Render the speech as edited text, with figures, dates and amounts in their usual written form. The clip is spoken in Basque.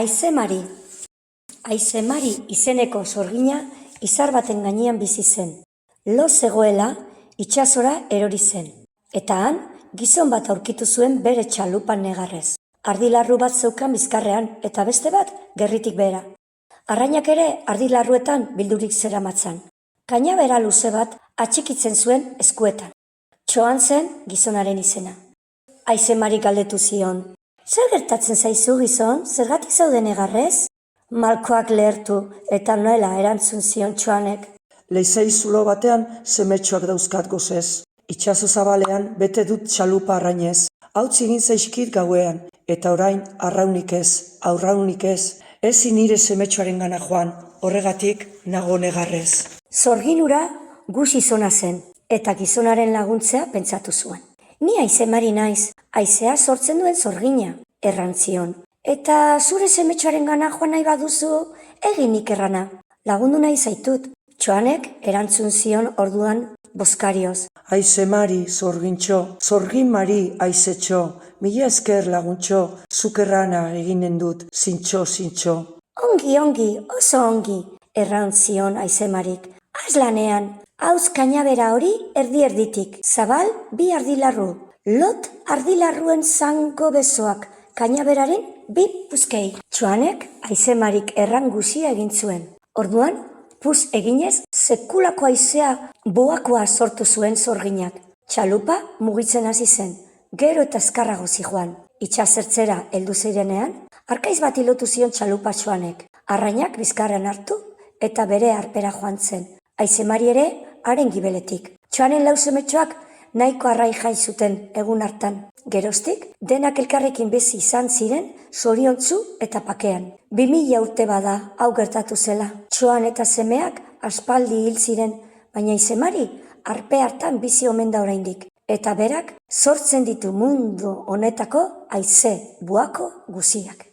Aizemari. Aizemari izeneko sorgina izar baten gainean bizi zen. Lo zegoela itsasora erori zen. Eta han, gizon bat aurkitu zuen bere txalupan negarrez. Ardilarru bat zeukan bizkarrean eta beste bat gerritik behera. Arrainak ere ardilarruetan bildurik zeramatzan. Kainabera luze bat atxikitzen zuen eskuetan. Txoan zen gizonaren izena. Aizemari galdetu zion. Zer gertatzen zaizu gizon, zergatik zaude negarrez? Malkoak lehertu eta noela erantzun zion Txoanek. Leizei zulo batean semetxoak dauzkat gozez. Itxaso zabalean bete dut txalupa arrainez. Hautz egin zaizkit gauean, eta orain arraunik ez. Ezin nire semetxoaren gana joan, horregatik nago negarrez. Zorginura guzizona zen, eta gizonaren laguntzea pentsatu zuen. Ni aizemari naiz, aizea sortzen duen zorgina, errantzion. Eta zure semetxoaren gana joan nahi baduzu, eginik errana. Lagundu nahi zaitut. Txoanek erantzun zion orduan bozkarioz. Aizemari, zorgintxo, zorgin mari, aizetxo, mila esker laguntxo, zukerrana eginen dut, zintxo. Ongi, oso ongi, errantzion aizemarik. Azlanean, hauz kainabera hori erditik, zabal bi ardilarru. Lot ardilarruen zango besoak, kainaberaren bi puzkei. Txoanek aizemarik erran guzia egin zuen. Orduan, puz eginez, sekulako aizea boakoa sortu zuen zorginak. Txalupa mugitzen hasi zen, gero eta azkarrago zijoan. Itxasertzera heldu zirenean, arkaiz bat ilotu zion txalupa Txoanek. Arrainak bizkarrean hartu eta bere arpera joan zen. Aizemari ere haren gibeletik. Txoanen lau semetxoak nahiko arrai jai zuten egun hartan. Geroztik, denak elkarrekin bizi izan ziren, zoriontsu eta pakean. 2000 urte bada hau gertatu zela. Txoan eta semeak aspaldi hil ziren, baina aizemari arpe hartan bizi omen da oraindik. Eta berak sortzen ditu mundu honetako aize buako guziak.